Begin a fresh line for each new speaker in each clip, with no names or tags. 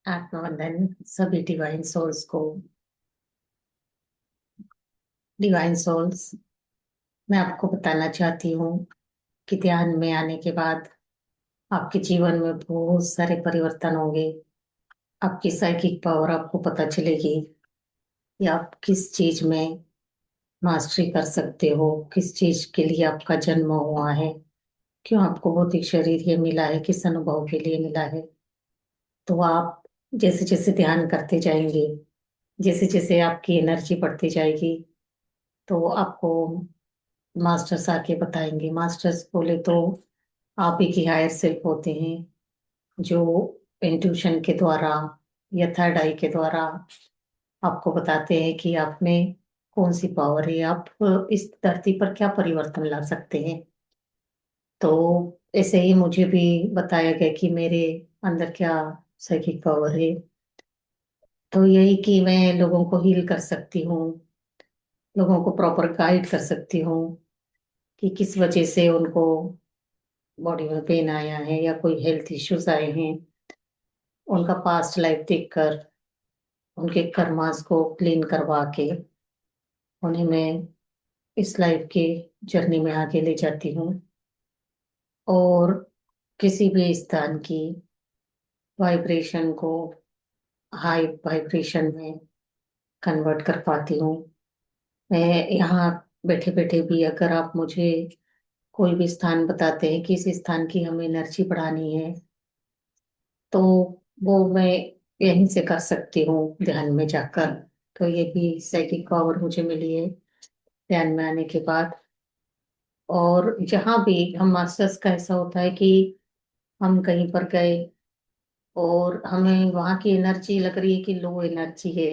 आत्मवंदन सभी divine souls. मैं आपको बताना चाहती हूँ कि ध्यान में आने के बाद आपके जीवन में बहुत सारे परिवर्तन होंगे। आपकी साइकिक पावर आपको पता चलेगी कि आप किस चीज में मास्टरी कर सकते हो, किस चीज के लिए आपका जन्म हुआ है, क्यों आपको भौतिक शरीर ये मिला है, किस अनुभव के लिए मिला है। तो आप जैसे जैसे ध्यान करते जाएंगे, जैसे जैसे आपकी एनर्जी बढ़ती जाएगी, तो आपको मास्टर्स आके बताएंगे। मास्टर्स बोले तो आप ही की हायर सेल्फ होते हैं, जो इंट्यूशन के द्वारा या थर्ड आई के द्वारा आपको बताते हैं कि आप में कौन सी पावर है, आप इस धरती पर क्या परिवर्तन ला सकते हैं। तो ऐसे ही मुझे भी बताया गया कि मेरे अंदर क्या साइकिक पावर है। तो यही कि मैं लोगों को हील कर सकती हूँ, लोगों को प्रॉपर गाइड कर सकती हूँ कि किस वजह से उनको बॉडी में पेन आया है या कोई हेल्थ इश्यूज आए हैं। उनका पास्ट लाइफ देखकर उनके कर्मास को क्लीन करवा के उन्हें मैं इस लाइफ के जर्नी में आगे ले जाती हूँ, और किसी भी स्थान की वाइब्रेशन को हाई वाइब्रेशन में कन्वर्ट कर पाती हूँ। मैं यहाँ बैठे बैठे भी अगर आप मुझे कोई भी स्थान बताते हैं कि इस स्थान की हमें एनर्जी बढ़ानी है, तो वो मैं यहीं से कर सकती हूँ ध्यान में जाकर। तो ये भी साइकिक पावर मुझे मिली है ध्यान में आने के बाद। और जहाँ भी हम मास्टर्स का ऐसा होता है कि हम कहीं पर गए और हमें वहाँ की एनर्जी लग रही है कि लो एनर्जी है,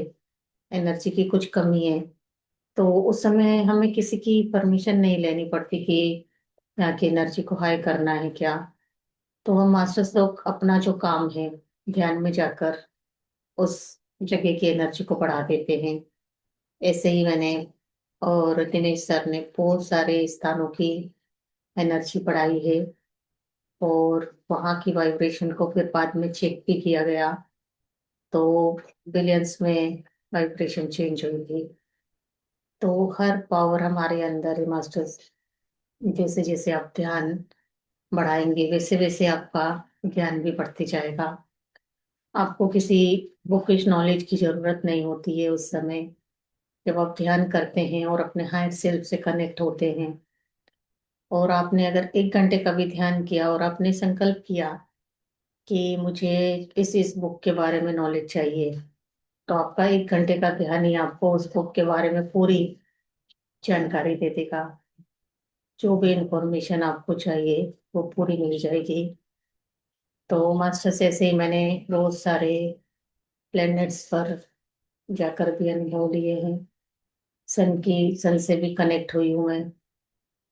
एनर्जी की कुछ कमी है, तो उस समय हमें किसी की परमिशन नहीं लेनी पड़ती कि यहाँ की एनर्जी को हाई करना है क्या। तो हम मास्टर्स लोग अपना जो काम है ध्यान में जाकर उस जगह की एनर्जी को बढ़ा देते हैं। ऐसे ही मैंने और दिनेश सर ने बहुत सारे स्थानों की एनर्जी बढ़ाई है, और वहाँ की वाइब्रेशन को फिर बाद में चेक भी किया गया, तो बिलियंस में वाइब्रेशन चेंज हुई थी। तो हर पावर हमारे अंदर है मास्टर्स। जैसे जैसे आप ध्यान बढ़ाएंगे वैसे वैसे आपका ज्ञान भी बढ़ते जाएगा। आपको किसी बुकिश नॉलेज की जरूरत नहीं होती है उस समय, जब आप ध्यान करते हैं और अपने हायर सेल्फ से कनेक्ट होते हैं। और आपने अगर 1 घंटे का भी ध्यान किया और आपने संकल्प किया कि मुझे इस बुक के बारे में नॉलेज चाहिए, तो आपका 1 घंटे का ध्यान ही आपको उस बुक के बारे में पूरी जानकारी दे देगा। जो भी इंफॉर्मेशन आपको चाहिए वो पूरी मिल जाएगी। तो मास्टर से ऐसे ही मैंने बहुत सारे प्लैनेट्स पर जाकर भी अनुभव लिए हैं। सन से भी कनेक्ट हुई हूँ मैं।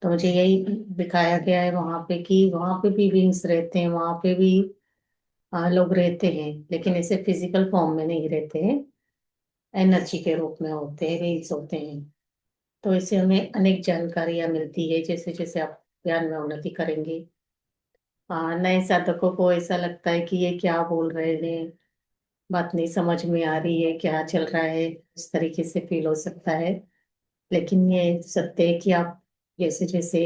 तो मुझे यही दिखाया गया है वहां पे कि वहां पे भी बींग्स रहते हैं, वहां पे भी लोग रहते हैं, लेकिन ऐसे फिजिकल फॉर्म में नहीं रहते हैं, एनर्जी के रूप में होते हैं, बींग्स होते हैं। तो इससे हमें अनेक जानकारियां मिलती है जैसे जैसे आप ज्ञान में उन्नति करेंगे। नए साधकों को ऐसा लगता है कि ये क्या बोल रहे हैं, बात नहीं समझ में आ रही है, क्या चल रहा है, इस तरीके से फील हो सकता है। लेकिन ये सत्य है कि आप जैसे जैसे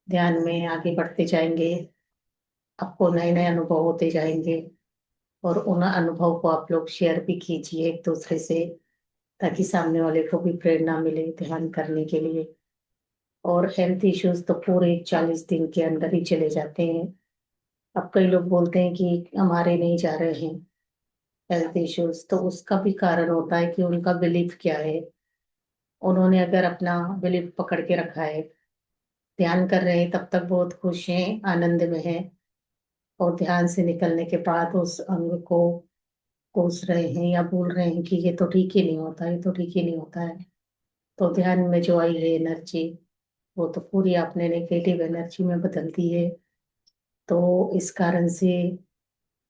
ध्यान में आगे बढ़ते जाएंगे, आपको नए नए अनुभव होते जाएंगे, और उन अनुभव को आप लोग शेयर भी कीजिए एक दूसरे से, ताकि सामने वाले को भी प्रेरणा मिले ध्यान करने के लिए। और हेल्थ इश्यूज तो पूरे 40 दिन के अंदर ही चले जाते हैं। अब कई लोग बोलते हैं कि हमारे नहीं जा रहे हैं हेल्थ इश्यूज, तो उसका भी कारण होता है कि उनका बिलीफ क्या है। उन्होंने अगर अपना बिलीफ पकड़ के रखा है, ध्यान कर रहे हैं तब तक बहुत खुश हैं, आनंद में हैं, और ध्यान से निकलने के बाद उस अंग को कोस रहे हैं या बोल रहे हैं कि ये तो ठीक ही नहीं होता, ये तो ठीक ही नहीं होता है। तो ध्यान में जो आई है एनर्जी, वो तो पूरी आपने नेगेटिव एनर्जी में बदल दी है। तो इस कारण से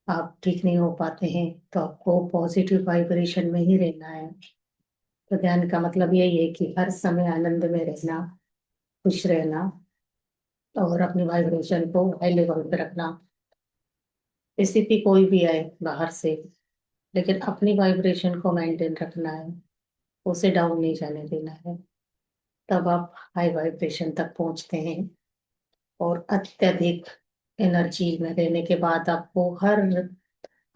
आप ठीक नहीं हो पाते हैं। तो आपको पॉजिटिव वाइब्रेशन में ही रहना है। तो ध्यान का मतलब यही है कि हर समय आनंद में रहना, खुश रहना, और अपनी वाइब्रेशन को हाई लेवल पे रखना। स्थिति कोई भी आए बाहर से, लेकिन अपनी वाइब्रेशन को मेंटेन रखना है, उसे डाउन नहीं जाने देना है। तब आप हाई वाइब्रेशन तक पहुंचते हैं। और अत्यधिक एनर्जी में रहने के बाद आपको हर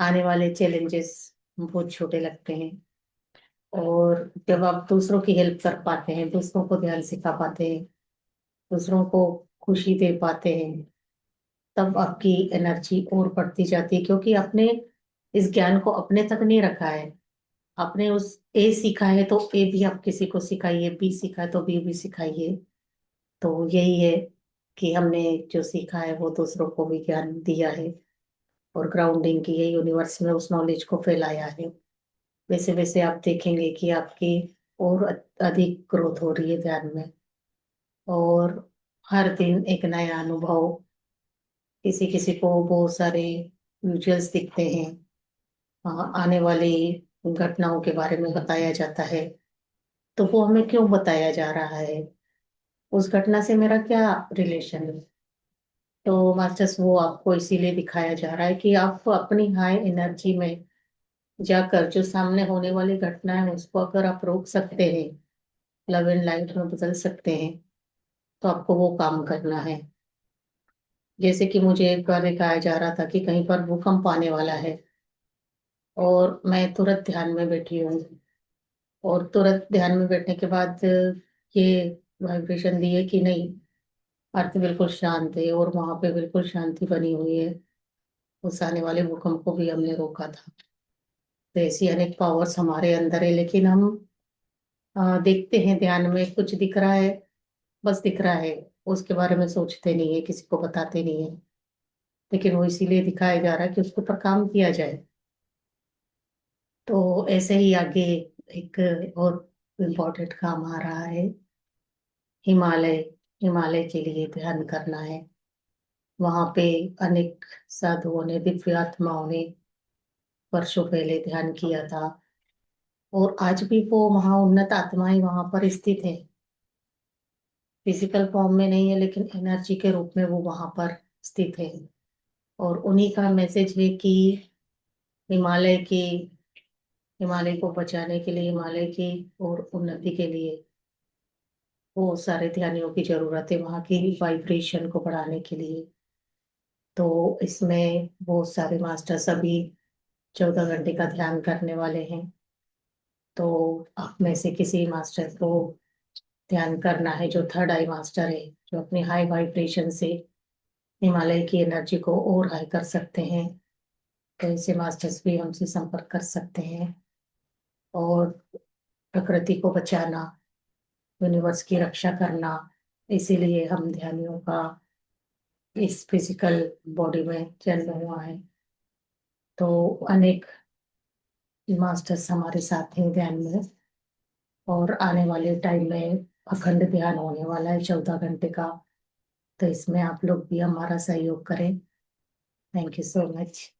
आने वाले चैलेंजेस बहुत छोटे लगते हैं। और जब आप दूसरों की हेल्प कर पाते हैं, दूसरों को ध्यान सिखा पाते हैं, दूसरों को खुशी दे पाते हैं, तब आपकी एनर्जी और बढ़ती जाती है, क्योंकि आपने इस ज्ञान को अपने तक नहीं रखा है। आपने उस ए सीखा है तो ए भी आप किसी को सिखाइए, बी सीखा है तो बी भी सिखाइए। तो यही है कि हमने जो सीखा है वो दूसरों को भी ज्ञान दिया है, और ग्राउंडिंग की ये यूनिवर्स में उस नॉलेज को फैलाया है। वैसे वैसे आप देखेंगे कि आपकी और अधिक ग्रोथ हो रही है ध्यान में। और हर दिन एक नया अनुभव, किसी किसी को बहुत सारे विजुअल्स दिखते हैं, आने वाली घटनाओं के बारे में बताया जाता है। तो वो हमें क्यों बताया जा रहा है, उस घटना से मेरा क्या रिलेशन है? तो मास्टर्स वो आपको इसीलिए दिखाया जा रहा है कि आप अपनी हाई एनर्जी में जाकर जो सामने होने वाली घटना है उसको अगर आप रोक सकते हैं, लव एंड लाइट में बदल सकते हैं, तो आपको वो काम करना है। जैसे कि मुझे एक बार दिखाया जा रहा था कि कहीं पर भूकंप आने वाला है, और मैं तुरंत ध्यान में बैठी हूँ। और तुरंत ध्यान में बैठने के बाद ये वाइब्रेशन दी है कि नहीं, अर्थ बिल्कुल शांत है और वहां पे बिल्कुल शांति बनी हुई है। उस आने वाले भूकंप को भी हमने रोका था। तो ऐसी अनेक पावर्स हमारे अंदर है, लेकिन हम देखते हैं ध्यान में कुछ दिख रहा है, बस दिख रहा है, उसके बारे में सोचते नहीं है, किसी को बताते नहीं है। लेकिन वो इसीलिए दिखाया जा रहा है कि उसके ऊपर काम किया जाए। तो ऐसे ही आगे एक और इम्पोर्टेंट काम आ रहा है, हिमालय। हिमालय के लिए ध्यान करना है। वहां पे अनेक साधुओं ने, दिव्य आत्माओं ने वर्षों पहले ध्यान किया था। और आज भी वो महाउन्नत आत्माएं वहां पर स्थित है। फिजिकल फॉर्म में नहीं है, लेकिन एनर्जी के रूप में वो वहां पर स्थित है। और उन्हीं का मैसेज है कि हिमालय की, हिमालय को बचाने के लिए, हिमालय की और उन्नति के लिए वो सारे ध्यानियों की जरूरत है, वहाँ की वाइब्रेशन को बढ़ाने के लिए। तो इसमें बहुत सारे मास्टर्स अभी 14 घंटे का ध्यान करने वाले हैं। तो आप में से किसी मास्टर को ध्यान करना है जो थर्ड आई मास्टर है, जो अपनी हाई वाइब्रेशन से हिमालय की एनर्जी को और हाई कर सकते हैं, तो ऐसे मास्टर्स भी हमसे संपर्क कर सकते हैं। और प्रकृति को बचाना, यूनिवर्स की रक्षा करना, इसीलिए हम ध्यानियों का इस फिजिकल बॉडी में जन्म हुआ है। तो अनेक मास्टर्स हमारे साथ हैं ध्यान में। और आने वाले टाइम में अखंड ध्यान होने वाला है 14 घंटे का। तो इसमें आप लोग भी हमारा सहयोग करें। Thank you so much.